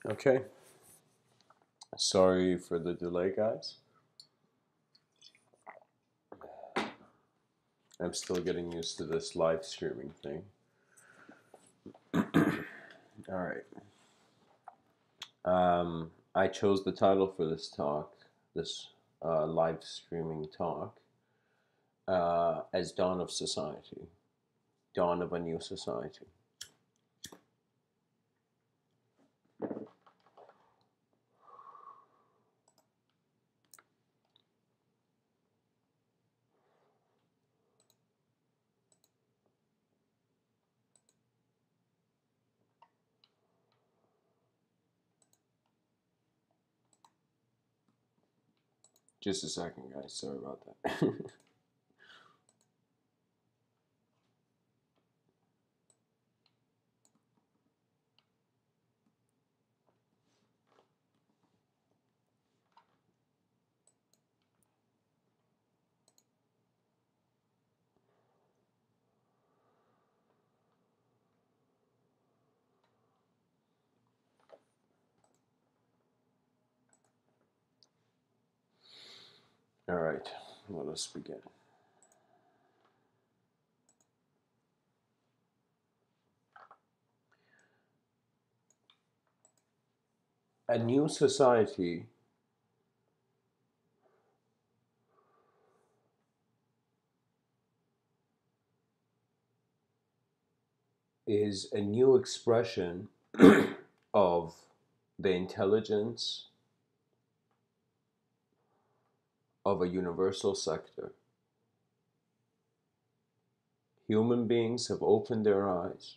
Okay, sorry for the delay, guys. I'm still getting used to this live streaming thing. All right. I chose the title for this talk, this live streaming talk, as Dawn of Society, Dawn of a New Society. Just a second, guys. Sorry about that. All right, let us begin. A new society is a new expression of the intelligence of a universal sector. Human beings have opened their eyes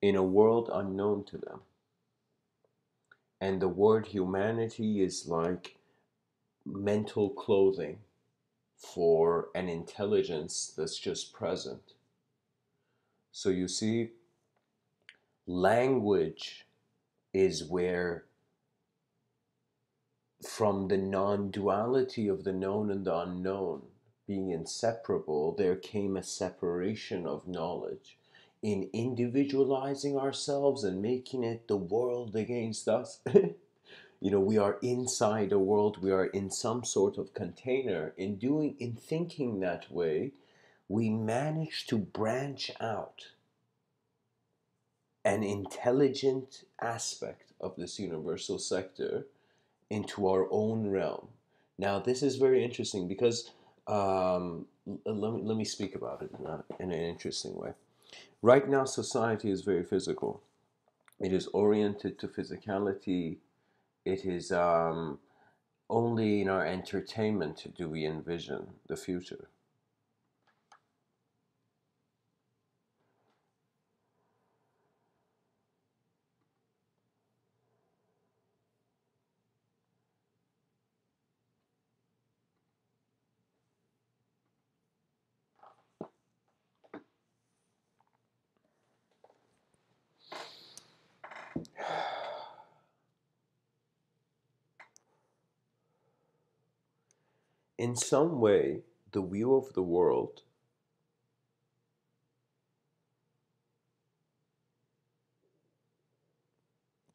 in a world unknown to them. And the word humanity is like mental clothing for an intelligence that's just present. So you see, language is where, from the non duality of the known and the unknown being inseparable, there came a separation of knowledge. In individualizing ourselves and making it the world against us, we are inside a world, we are in some sort of container. In thinking that way, we manage to branch out an intelligent aspect of this universal sector into our own realm. Now, this is very interesting because let me speak about it in an interesting way. Right now, society is very physical. It is oriented to physicality. It is only in our entertainment do we envision the future. In some way, the view of the world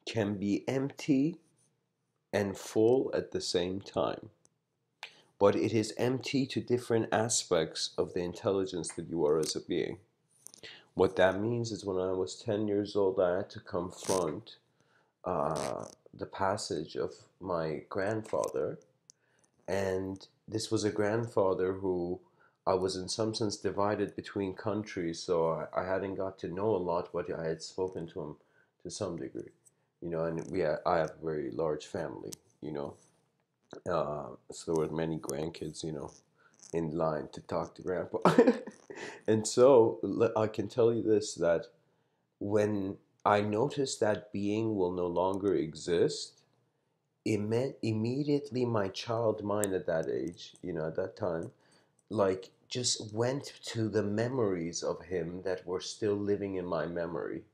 can be empty and full at the same time. But it is empty to different aspects of the intelligence that you are as a being. What that means is when I was 10 years old, I had to confront the passage of my grandfather. And this was a grandfather who I was in some sense divided between countries, so I hadn't got to know a lot, but I had spoken to him to some degree, and I have a very large family, so there were many grandkids, in line to talk to grandpa. And so I can tell you this, that when I noticed that being will no longer exist, it meant immediately my child mind at that age, at that time, like just went to the memories of him that were still living in my memory.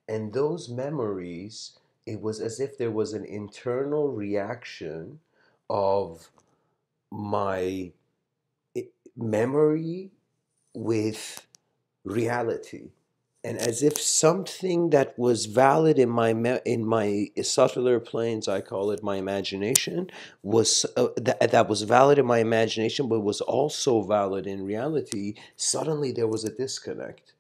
And those memories, it was as if there was an internal reaction of my memory with reality. and as if something that was valid in in my subtler planes, I call it my imagination, was that was valid in my imagination, but was also valid in reality. Suddenly, there was a disconnect,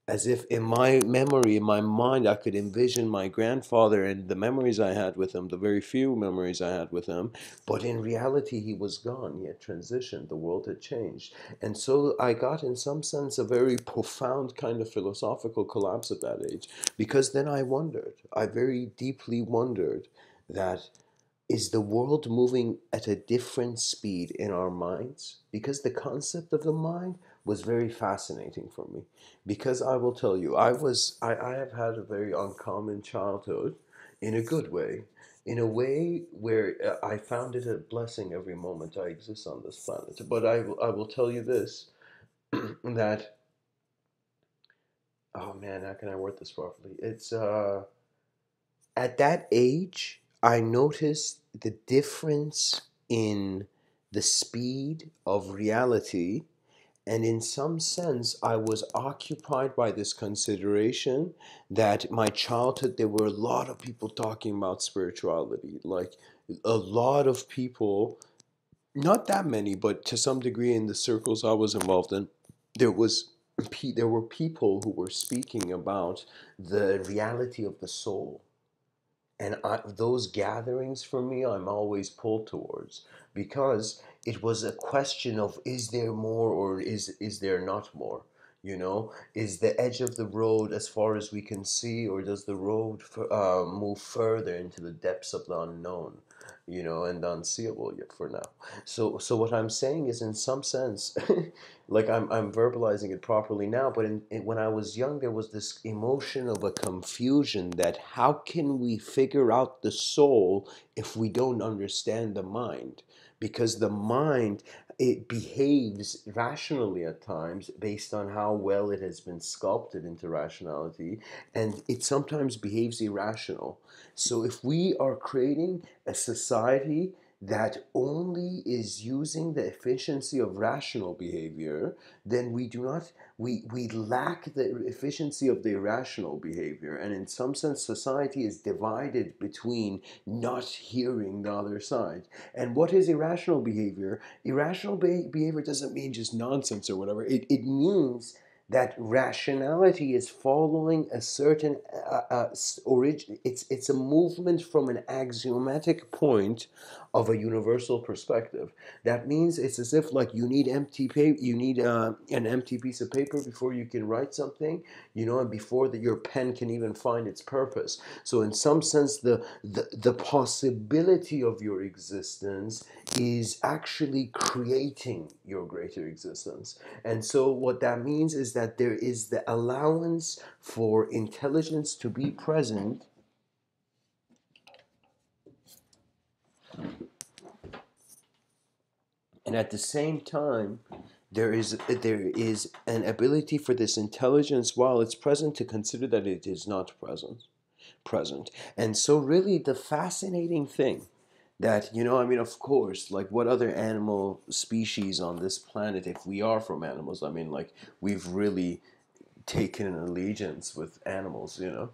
as if in my memory, in my mind, I could envision my grandfather and the memories I had with him, the very few memories I had with him. But in reality, he was gone. He had transitioned. The world had changed. And so I got, in some sense, a very profound kind of philosophical collapse at that age. Because then I very deeply wondered that, is the world moving at a different speed in our minds? Because the concept of the mind was very fascinating for me. Because I will tell you, I have had a very uncommon childhood, in a good way, in a way where I found it a blessing every moment I exist on this planet. But I will tell you this, that, oh man, how can I word this properly? It's at that age, I noticed the difference in the speed of reality. And in some sense, I was occupied by this consideration that my childhood, there were a lot of people talking about spirituality. Like a lot of people, not that many, but to some degree in the circles I was involved in, there was there were people who were speaking about the reality of the soul. And those gatherings for me, I'm always pulled towards, because it was a question of, is there more, or is there not more? You know, is the edge of the road as far as we can see, or does the road move further into the depths of the unknown? You know, and the unseeable yet for now. So what I'm saying is, in some sense, like I'm verbalizing it properly now, but when I was young, there was this emotion of a confusion, that how can we figure out the soul if we don't understand the mind? Because the mind, it behaves rationally at times based on how well it has been sculpted into rationality, and it sometimes behaves irrational. So if we are creating a society that only is using the efficiency of rational behavior, then we lack the efficiency of the irrational behavior. And in some sense, society is divided between not hearing the other side. And what is irrational behavior? Irrational behavior doesn't mean just nonsense or whatever. It means that rationality is following a certain origin. It's a movement from an axiomatic point of a universal perspective. That means it's as if, like, you need empty paper, you need an empty piece of paper before you can write something, you know, and before that your pen can even find its purpose. So in some sense, the possibility of your existence is actually creating your greater existence. And so what that means is that there is the allowance for intelligence to be present, and at the same time, there is an ability for this intelligence, while it's present, to consider that it is not present. And so really the fascinating thing, that, you know, I mean, of course, like, what other animal species on this planet, if we are from animals, I mean, like, we've really taken an allegiance with animals, you know,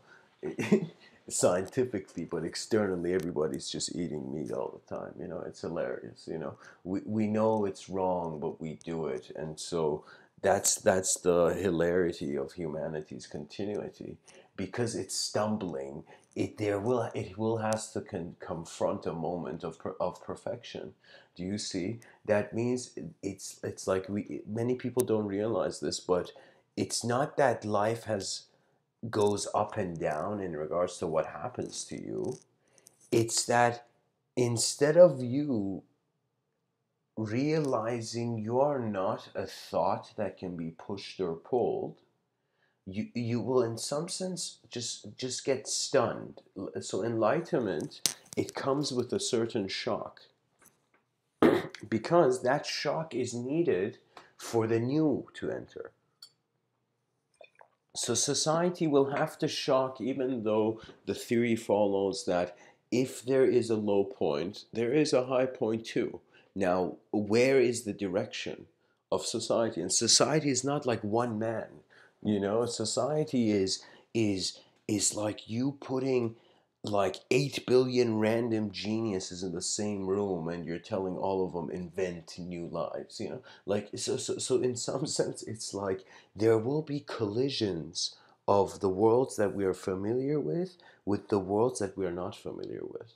scientifically, but externally, everybody's just eating meat all the time. You know, it's hilarious. You know, we know it's wrong, but we do it, and so that's the hilarity of humanity's continuity, because it's stumbling. It will has to confront a moment of perfection. Do you see? That means it's like, we many people don't realize this, but it's not that life has goes up and down in regards to what happens to you. It's that, instead of you realizing you are not a thought that can be pushed or pulled, you will, in some sense, just get stunned. So enlightenment, it comes with a certain shock, because that shock is needed for the new to enter. So society will have to shock, even though the theory follows that if there is a low point, there is a high point too. Now, where is the direction of society? And society is not like one man. You know, society is is like you putting like 8 billion random geniuses in the same room and you're telling all of them invent new lives, you know? Like so in some sense it's like there will be collisions of the worlds that we are familiar with the worlds that we are not familiar with.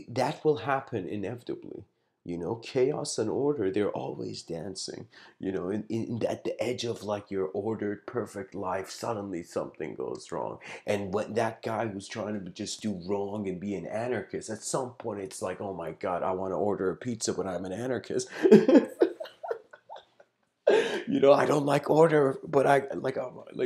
That will happen inevitably. You know, chaos and order, they're always dancing. You know, at the edge of like your ordered perfect life, suddenly something goes wrong. And when that guy who's trying to just do wrong and be an anarchist, at some point it's like, oh my god, I want to order a pizza, but I'm an anarchist. You know, I don't like order, but like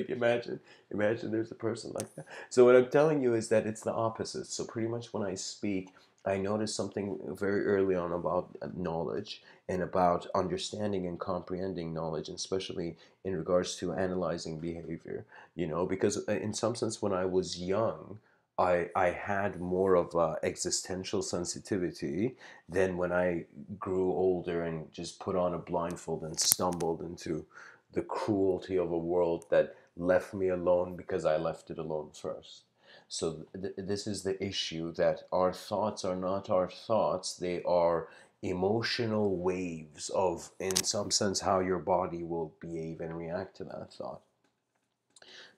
imagine there's a person like that. So what I'm telling you is that it's the opposite. So pretty much when I speak, I notice something very early on about knowledge and about understanding and comprehending knowledge, and especially in regards to analyzing behavior. You know, because in some sense, when I was young, I had more of a existential sensitivity than when I grew older and just put on a blindfold and stumbled into the cruelty of a world that left me alone because I left it alone first. So this is the issue, that our thoughts are not our thoughts, they are emotional waves of, in some sense, how your body will behave and react to that thought.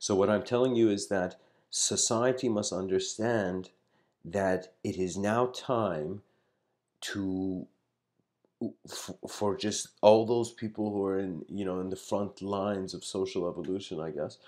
So what I'm telling you is that society must understand that it is now time to for just all those people who are in, you know, in the front lines of social evolution, I guess.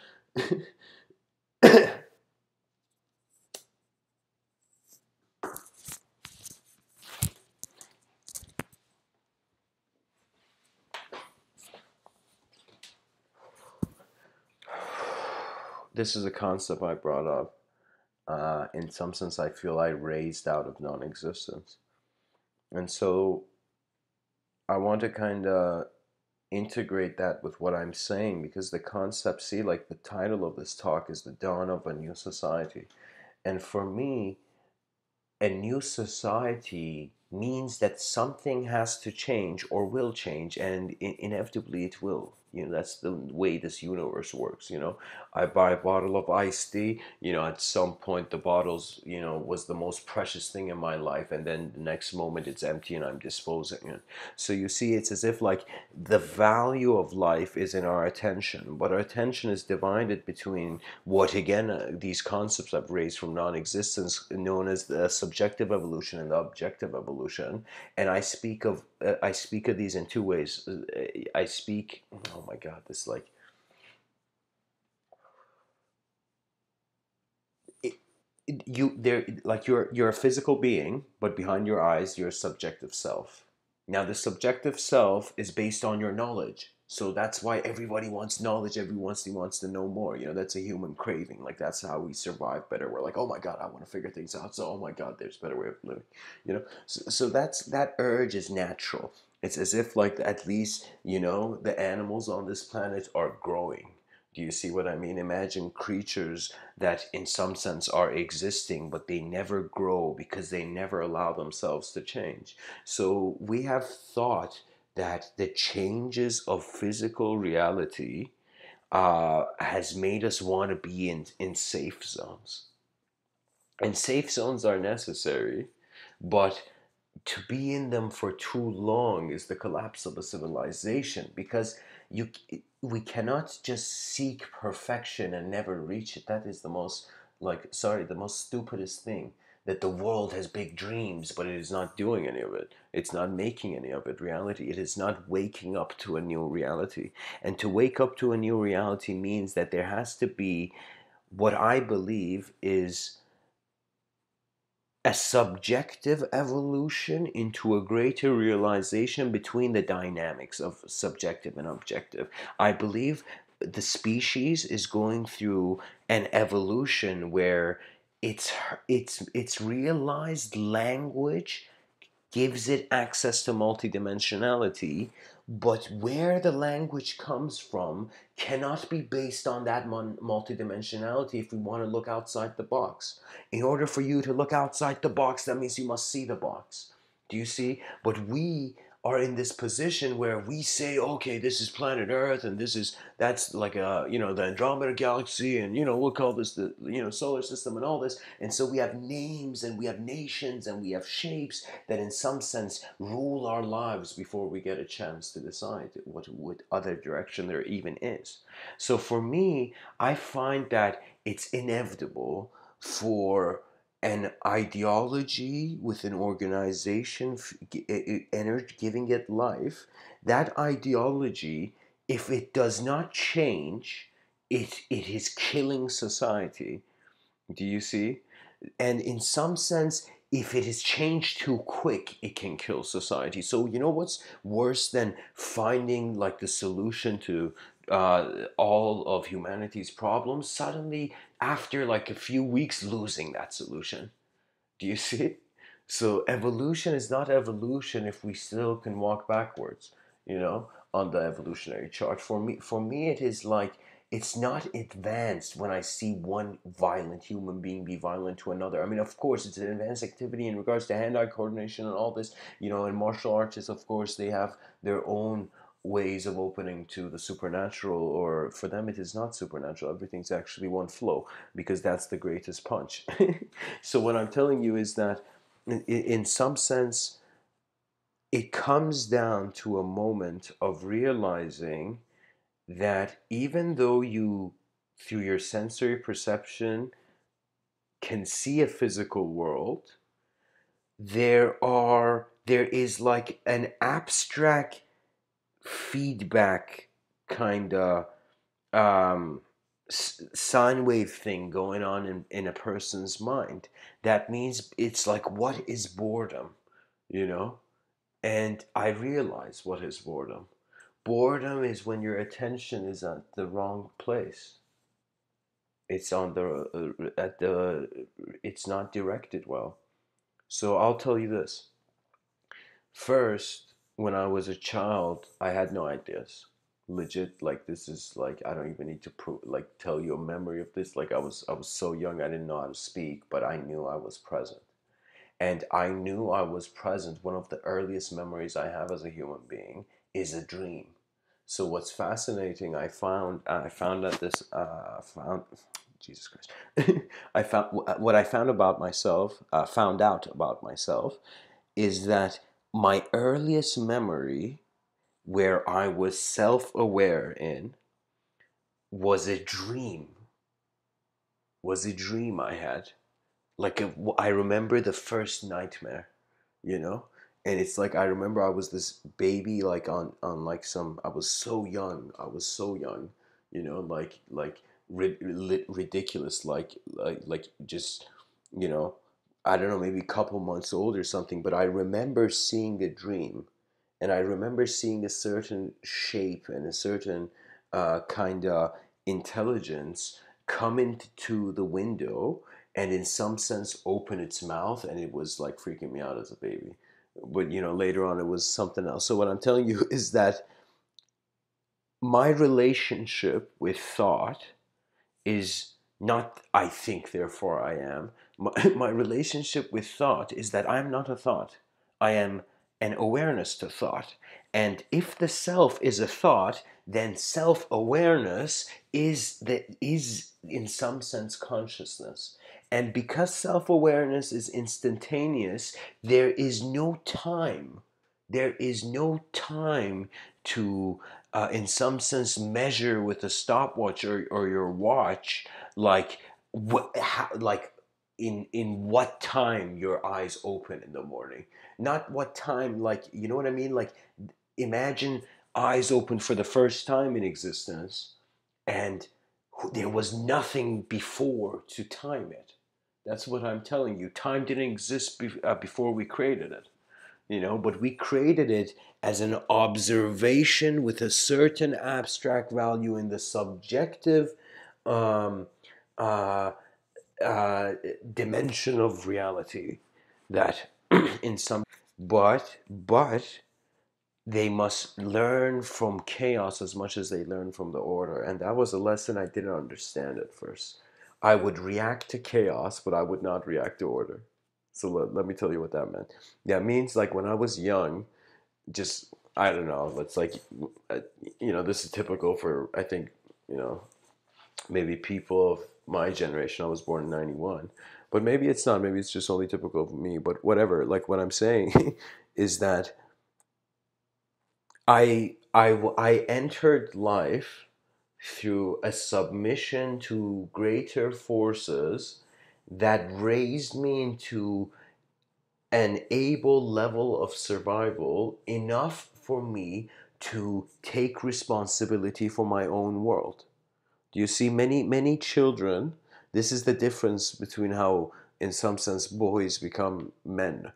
This is a concept I brought up. In some sense, I feel I raised out of non-existence, and so I want to kind of integrate that with what I'm saying, because the concept, see, like the title of this talk is The Dawn of a New Society. And for me, a new society means that something has to change or will change, and inevitably it will. You know, that's the way this universe works. You know, I buy a bottle of iced tea, you know, at some point the bottles, you know, was the most precious thing in my life, and then the next moment it's empty and I'm disposing it. So you see, it's as if like the value of life is in our attention, but our attention is divided between what, again, these concepts I've raised from non-existence, known as the subjective evolution and the objective evolution. And I speak of these in two ways. I speak, oh my god, this like it, you there, like you're a physical being, but behind your eyes you're a subjective self. Now the subjective self is based on your knowledge, so that's why everybody wants knowledge. Everyone wants to know more. You know, that's a human craving. Like that's how we survive better. We're like, oh my god, I want to figure things out, so oh my god, there's a better way of living. You know, so that's, that urge is natural. It's as if like at least, you know, the animals on this planet are growing. Do you see what I mean? Imagine creatures that in some sense are existing, but they never grow because they never allow themselves to change. So we have thought that the changes of physical reality has made us want to be in safe zones. And safe zones are necessary, but to be in them for too long is the collapse of a civilization, because you we cannot just seek perfection and never reach it. That is the most, like, sorry, the most stupidest thing, that the world has big dreams but it is not doing any of it. It's not making any of it reality. It is not waking up to a new reality. And to wake up to a new reality means that there has to be what I believe is a subjective evolution into a greater realization between the dynamics of subjective and objective. I believe the species is going through an evolution where it's realized language gives it access to multidimensionality, but where the language comes from cannot be based on that multidimensionality if we want to look outside the box. In order for you to look outside the box, that means you must see the box. Do you see? But we are in this position where we say, okay, this is planet Earth, and that's like the Andromeda galaxy, and we'll call this the solar system and all this, and so we have names and we have nations and we have shapes that in some sense rule our lives before we get a chance to decide what other direction there even is. So for me, I find that it's inevitable for an ideology with an organization energy, giving it life. That ideology, if it does not change, it is killing society. Do you see? And in some sense, if it is changed too quick, it can kill society. So you know what's worse than finding like the solution to all of humanity's problems, suddenly after like a few weeks losing that solution? Do you see? So evolution is not evolution if we still can walk backwards, on the evolutionary chart. For me, it is like it's not advanced when I see one violent human being be violent to another. I mean, of course, it's an advanced activity in regards to hand-eye coordination and all this. And martial artists, of course, they have their own ways of opening to the supernatural, or for them it is not supernatural. Everything's actually one flow, because that's the greatest punch. So what I'm telling you is that in some sense, it comes down to a moment of realizing that even though you, through your sensory perception, can see a physical world, there is like an abstract feedback kind of sine wave thing going on in a person's mind. That means it's like, what is boredom? You know? And I realize what is boredom. Boredom is when your attention is at the wrong place. It's on it's not directed well. So I'll tell you this. First, when I was a child, I had no ideas. Legit, like this is like I don't even need to tell you a memory of this. Like I was so young, I didn't know how to speak, but I knew I was present. And I knew I was present. One of the earliest memories I have as a human being is a dream. So what's fascinating, I found that this found Jesus Christ. I found what I found about myself, found out about myself, is that my earliest memory where I was self-aware in was a dream. Was a dream I had. I remember the first nightmare, you know? And it's like I remember I was this baby like on like some I was so young. I was so young, like ridiculous like just, you know, I don't know, maybe a couple months old or something, but I remember seeing a dream, and I remember seeing a certain shape and a certain kind of intelligence come into the window and in some sense open its mouth, and it was like freaking me out as a baby. But later on it was something else. So what I'm telling you is that my relationship with thought is not I think, therefore I am. My relationship with thought is that I'm not a thought. I am an awareness to thought. And if the self is a thought, then self-awareness is in some sense consciousness. And because self-awareness is instantaneous, there is no time. There is no time to in some sense measure with a stopwatch or your watch, like like in what time your eyes open in the morning, not what time, like, you know what I mean, like imagine eyes open for the first time in existence, and there was nothing before to time it. That's what I'm telling you. Time didn't exist before we created it, but we created it as an observation with a certain abstract value in the subjective um, uh, uh, dimension of reality that in some, but they must learn from chaos as much as they learn from the order. And that was a lesson I didn't understand at first. I would react to chaos, but I would not react to order. So let me tell you what that meant. That means, like, when I was young, just, I don't know, it's like, uh, this is typical for, I think, you know, maybe people of my generation. I was born in 91, but maybe it's not. Maybe it's just only typical of me, but whatever. Like, what I'm saying is that I entered life through a submission to greater forces that raised me into an able level of survival enough for me to take responsibility for my own world. Do you see, many children? This is the difference between how, in some sense, boys become men.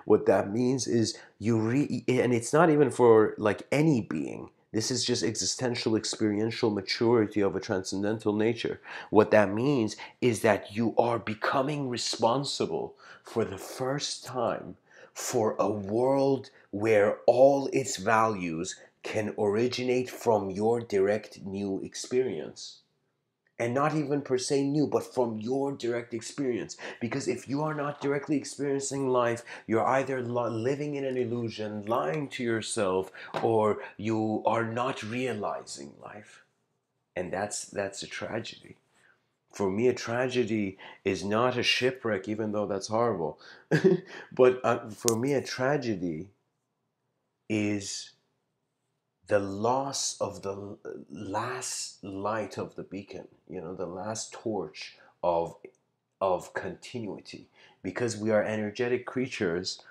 What that means is and it's not even for like any being. This is just existential, experiential maturity of a transcendental nature. What that means is that you are becoming responsible for the first time for a world where all its values can originate from your direct new experience. And not even per se new, but from your direct experience. Because if you are not directly experiencing life, you're either living in an illusion, lying to yourself, or you are not realizing life. And that's a tragedy. For me, a tragedy is not a shipwreck, even though that's horrible. But for me, a tragedy is the loss of the last light of the beacon, the last torch of continuity. Because we are energetic creatures,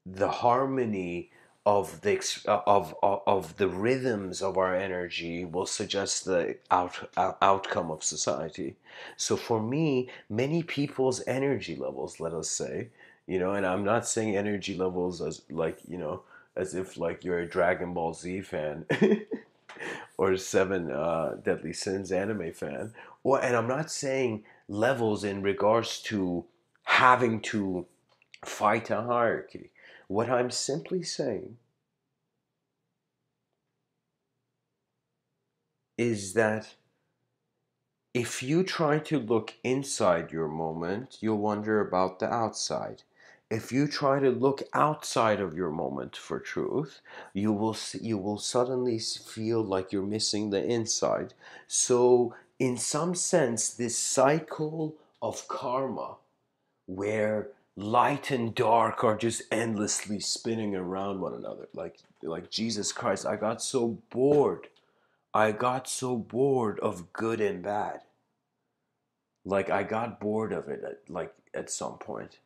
the harmony of the rhythms of our energy will suggest the outcome of society. So for me, many people's energy levels, let us say, and I'm not saying energy levels as like, as if like you're a Dragon Ball Z fan or Seven Deadly Sins anime fan. And I'm not saying levels in regards to having to fight a hierarchy. What I'm simply saying is that if you try to look inside your moment, you'll wonder about the outside. If you try to look outside of your moment for truth, you will suddenly feel like you're missing the inside. So, in some sense, this cycle of karma, where light and dark are just endlessly spinning around one another, like Jesus Christ, I got so bored. I got so bored of good and bad. Like, I got bored of it at some point.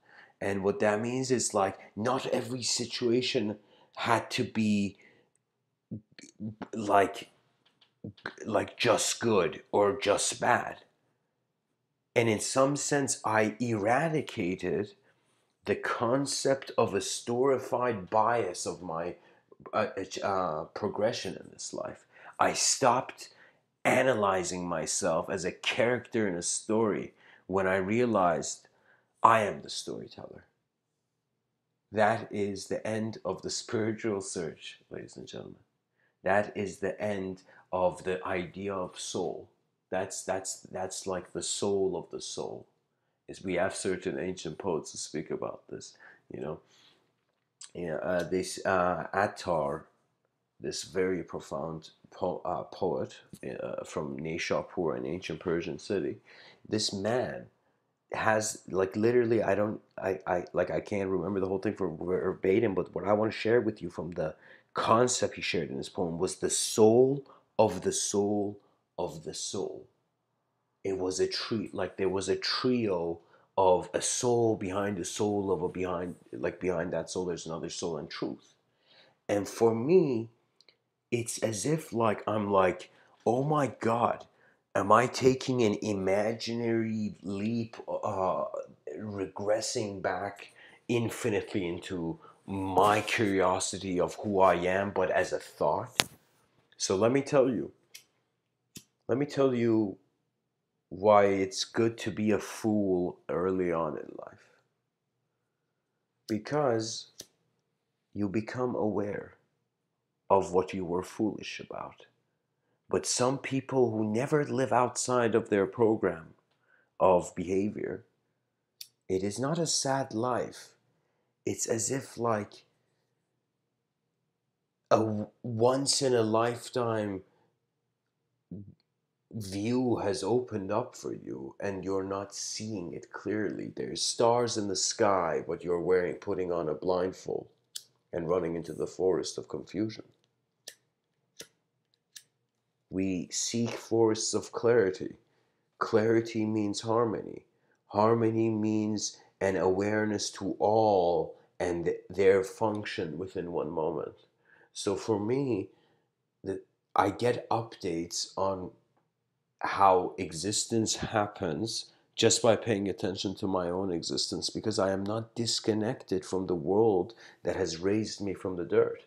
And what that means is, like, not every situation had to be like just good or just bad. And in some sense, I eradicated the concept of a storified bias of my progression in this life. I stopped analyzing myself as a character in a story when I realized I am the storyteller. That is the end of the spiritual search, ladies and gentlemen. That is the end of the idea of soul. That's like the soul of the soul. Is we have certain ancient poets who speak about this. You know, this Attar, this very profound poet from Nishapur, an ancient Persian city. This man has, like, literally, I can't remember the whole thing for verbatim, but what I want to share with you from the concept he shared in his poem was the soul of the soul of the soul. It was a tree, like there was a trio of a soul behind the soul of a behind, like behind that soul there's another soul and truth. And for me, it's as if like I'm like, oh my God, am I taking an imaginary leap, regressing back infinitely into my curiosity of who I am, but as a thought? So let me tell you why it's good to be a fool early on in life. Because you become aware of what you were foolish about. But some people who never live outside of their program of behavior, it is not a sad life. It's as if like a once in a lifetime view has opened up for you and you're not seeing it clearly. There's stars in the sky, but you're putting on a blindfold and running into the forest of confusion. We seek forests of clarity. Clarity means harmony. Harmony means an awareness to all and their function within one moment. So for me, I get updates on how existence happens just by paying attention to my own existence, because I am not disconnected from the world that has raised me from the dirt.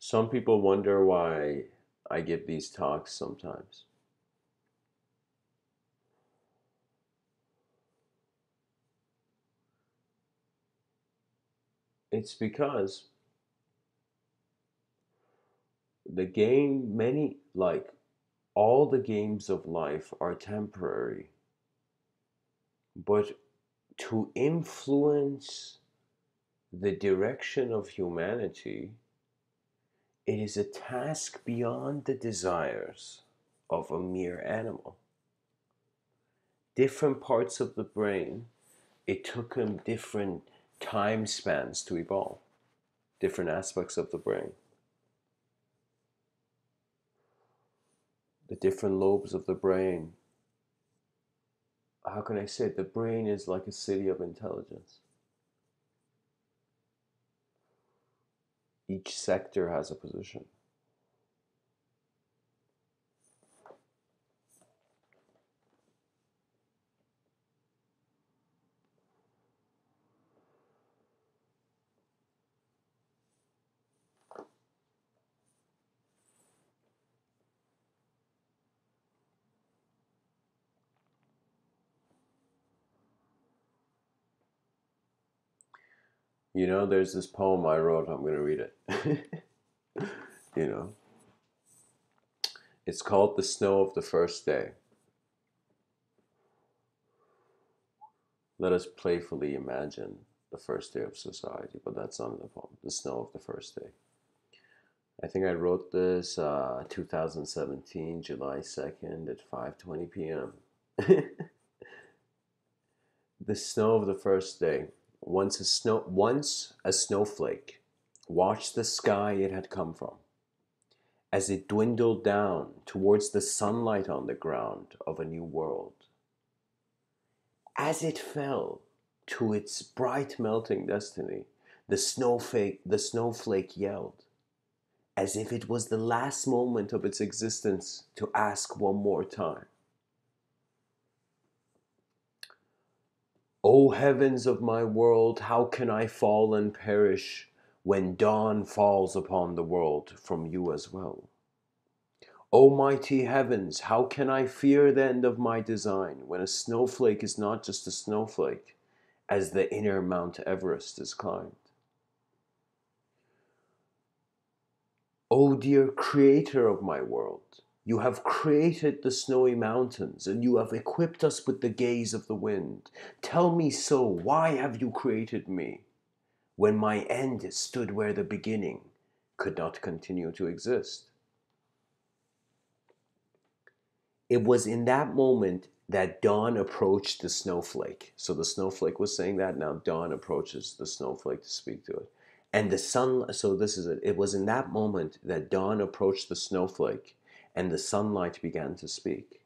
Some people wonder why I give these talks sometimes. It's because the game, all the games of life are temporary, but to influence the direction of humanity, it is a task beyond the desires of a mere animal. Different parts of the brain, it took them different time spans to evolve, different aspects of the brain. The different lobes of the brain. How can I say it? The brain is like a city of intelligence. Each sector has a position. You know, there's this poem I wrote, I'm going to read it. You know, it's called The Snow of the First Day. Let us playfully imagine the first day of society, but that's not in the poem. The snow of the first day. I think I wrote this 2017, July 2nd at 5:20 p.m. The snow of the first day. Once a snowflake watched the sky it had come from, as it dwindled down towards the sunlight on the ground of a new world. As it fell to its bright melting destiny, the snowflake yelled, as if it was the last moment of its existence to ask one more time. O heavens of my world, how can I fall and perish when dawn falls upon the world from you as well? O mighty heavens, how can I fear the end of my design when a snowflake is not just a snowflake, as the inner Mount Everest is climbed? O dear creator of my world, you have created the snowy mountains, and you have equipped us with the gaze of the wind. Tell me so, why have you created me, when my end stood where the beginning could not continue to exist? It was in that moment that dawn approached the snowflake. So the snowflake was saying that, now dawn approaches the snowflake to speak to it. And the sun, so this is it. It was in that moment that dawn approached the snowflake and the sunlight began to speak.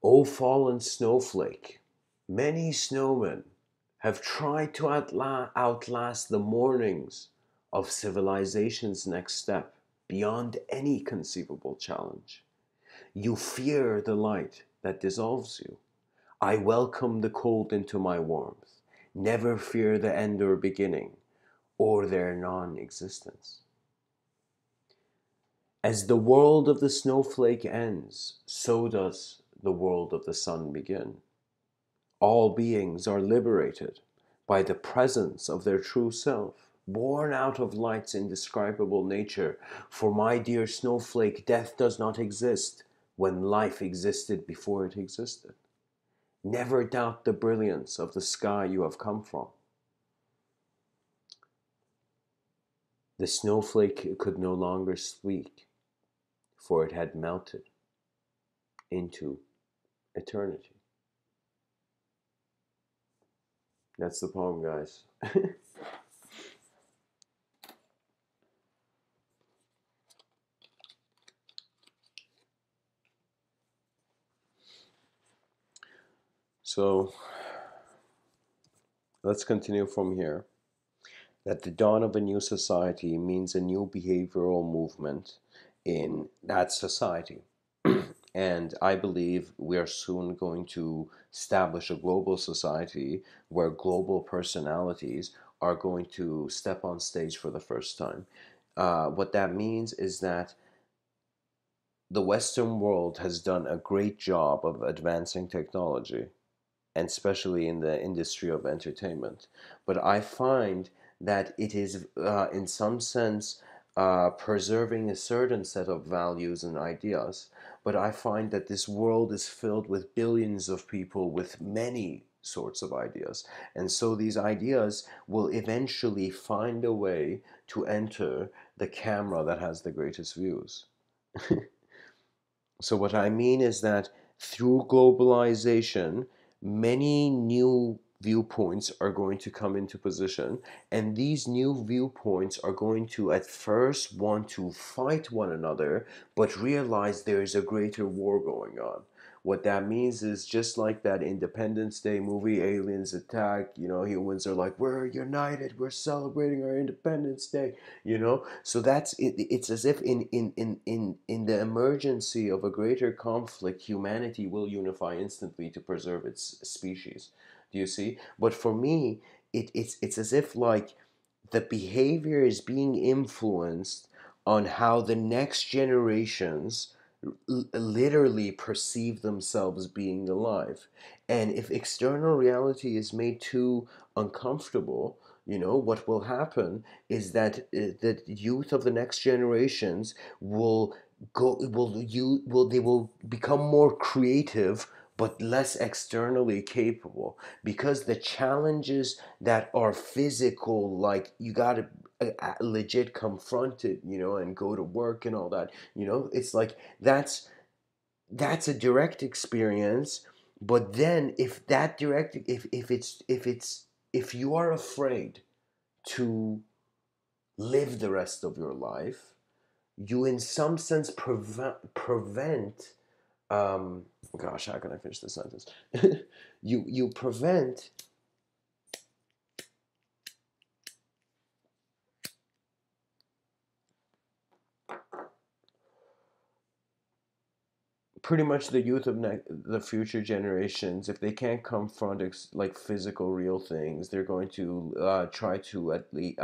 O fallen snowflake, many snowmen have tried to outlast the mornings of civilization's next step beyond any conceivable challenge. You fear the light that dissolves you. I welcome the cold into my warmth. Never fear the end or beginning, or their non-existence. As the world of the snowflake ends, so does the world of the sun begin. All beings are liberated by the presence of their true self, born out of light's indescribable nature. For my dear snowflake, death does not exist when life existed before it existed. Never doubt the brilliance of the sky you have come from. The snowflake could no longer speak, for it had melted into eternity. That's the poem, guys. So let's continue from here. That the dawn of a new society means a new behavioral movement in that society. And I believe we are soon going to establish a global society where global personalities are going to step on stage for the first time. What that means is that the Western world has done a great job of advancing technology, and especially in the industry of entertainment. But I find that it is, in some sense, preserving a certain set of values and ideas. But I find that this world is filled with billions of people with many sorts of ideas. And so these ideas will eventually find a way to enter the camera that has the greatest views. So what I mean is that through globalization, many new viewpoints are going to come into position, and these new viewpoints are going to at first want to fight one another, but realize there is a greater war going on. What that means is just like that Independence Day movie, aliens attack, humans are like, we're united, we're celebrating our Independence Day, so that's it. It's as if in the emergency of a greater conflict, humanity will unify instantly to preserve its species. Do you see? But for me, it's as if like the behavior is being influenced on how the next generations literally perceive themselves being alive. And if external reality is made too uncomfortable, what will happen is that the youth of the next generations will they will become more creative but less externally capable, because the challenges that are physical, like you got to legit confront it, and go to work and all that, it's like that's a direct experience. But then if that direct if you are afraid to live the rest of your life, you in some sense prevent gosh, how can I finish the sentence? You prevent pretty much the youth of the future generations. If they can't confront like physical real things, they're going to try to at least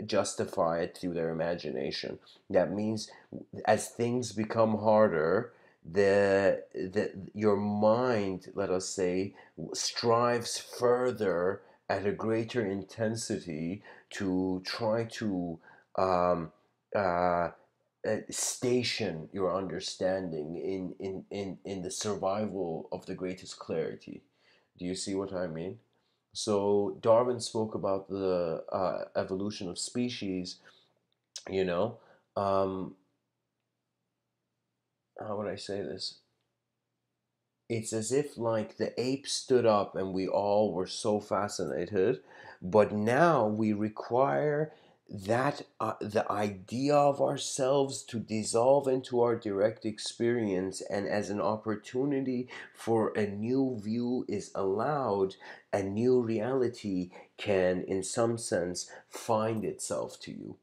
justify it through their imagination. That means as things become harder, the your mind, let us say, strives further at a greater intensity to try to um, uh, station your understanding in the survival of the greatest clarity. Do you see what I mean? So Darwin spoke about the evolution of species. You know, um, how would I say this? It's as if like the apes stood up and we all were so fascinated, but now we require that the idea of ourselves to dissolve into our direct experience, and as an opportunity for a new view is allowed, a new reality can in some sense find itself to you.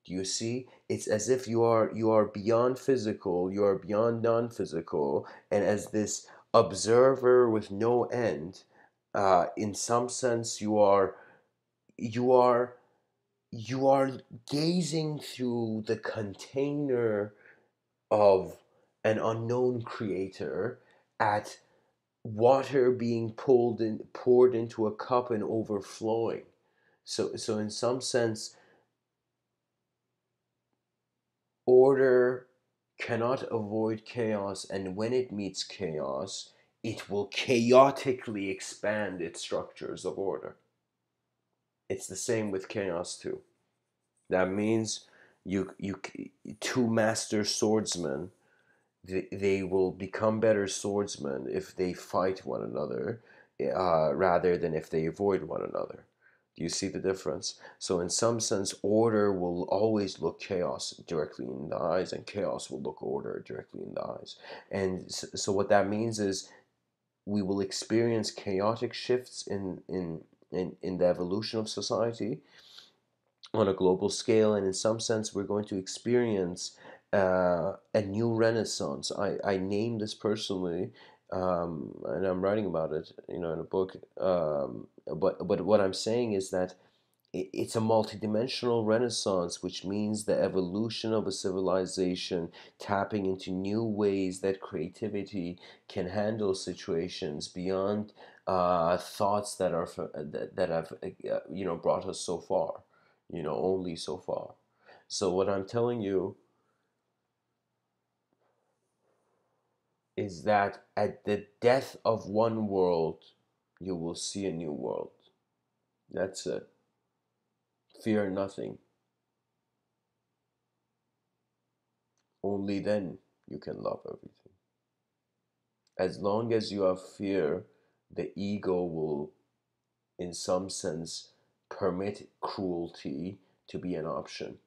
Do you see? It's as if you are beyond physical, you are beyond non-physical, and as this observer with no end, in some sense you are you are gazing through the container of an unknown creator at water being poured into a cup and overflowing. So in some sense, order cannot avoid chaos, and when it meets chaos, it will chaotically expand its structures of order. It's the same with chaos too. That means you two master swordsmen, they will become better swordsmen if they fight one another, rather than if they avoid one another. Do you see the difference? So in some sense, order will always look chaos directly in the eyes, and chaos will look order directly in the eyes. And so what that means is we will experience chaotic shifts in the evolution of society on a global scale, and in some sense, we're going to experience a new renaissance. I name this personally, and I'm writing about it, in a book. But what I'm saying is that it's a multidimensional renaissance, which means the evolution of a civilization tapping into new ways that creativity can handle situations beyond thoughts that have brought us so far, only so far. So what I'm telling you is that at the death of one world, you will see a new world. That's it. Fear nothing. Only then you can love everything. As long as you have fear, the ego will, in some sense, permit cruelty to be an option.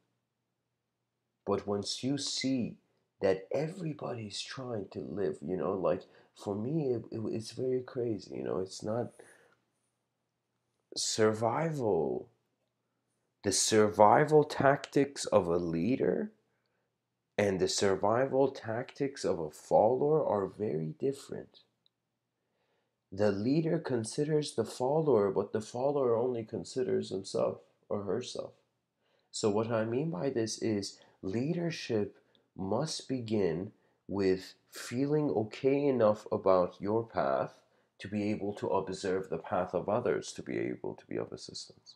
But once you see that everybody's trying to live, like for me, it's very crazy. It's not survival. The survival tactics of a leader and the survival tactics of a follower are very different. The leader considers the follower, but the follower only considers himself or herself. So, what I mean by this is leadership must begin with feeling okay enough about your path to be able to observe the path of others, to be able to be of assistance.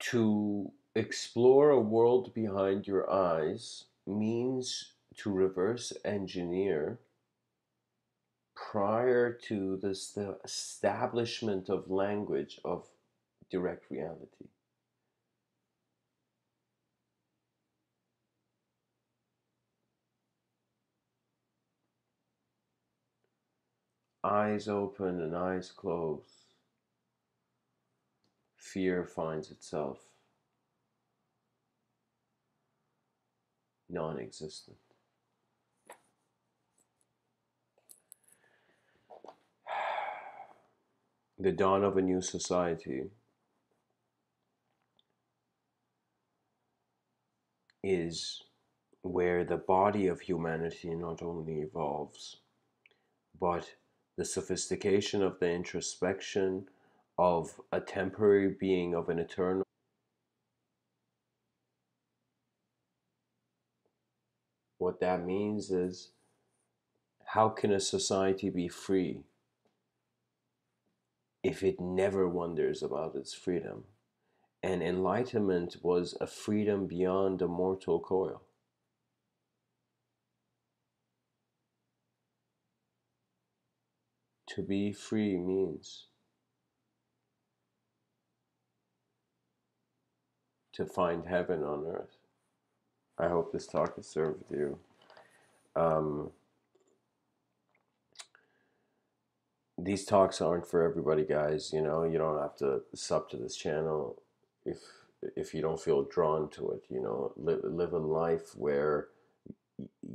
To explore a world behind your eyes means to reverse engineer prior to this the establishment of language of direct reality. Eyes open and eyes closed, fear finds itself non-existent. The dawn of a new society is where the body of humanity not only evolves, but the sophistication of the introspection of a temporary being of an eternal. What that means is How can a society be free if it never wonders about its freedom? And enlightenment was a freedom beyond the mortal coil. To be free means to find heaven on earth. I hope this talk has served you. Um, these talks aren't for everybody, guys. You know, you don't have to sub to this channel if you don't feel drawn to it. You know, live a life where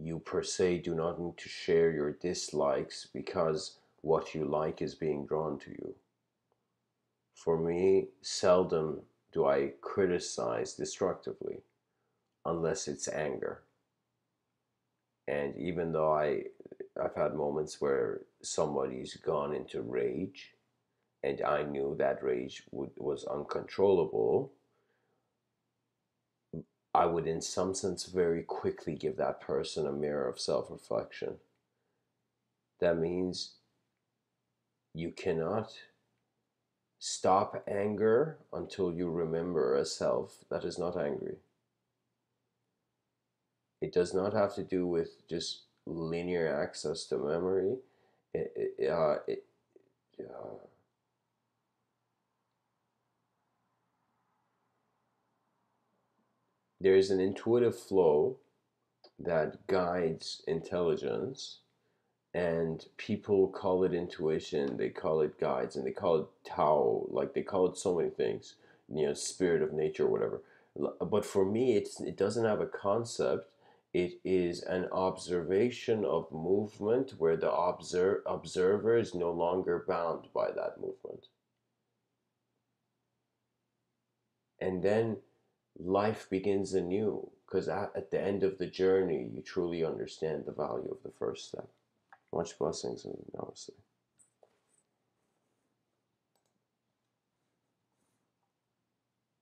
you per se do not need to share your dislikes because what you like is being drawn to you. For me, seldom do I criticize destructively unless it's anger. And even though I've had moments where somebody's gone into rage and I knew that rage was uncontrollable, I would in some sense very quickly give that person a mirror of self-reflection. That means you cannot stop anger until you remember a self that is not angry. It does not have to do with just linear access to memory. Uh, there is an intuitive flow that guides intelligence, and people call it intuition, they call it guides, and they call it Tao, like they call it so many things, you know, spirit of nature, whatever. But for me, it doesn't have a concept. It is an observation of movement where the observer is no longer bound by that movement. And then life begins anew, because at the end of the journey, you truly understand the value of the first step. Much blessings and namaste.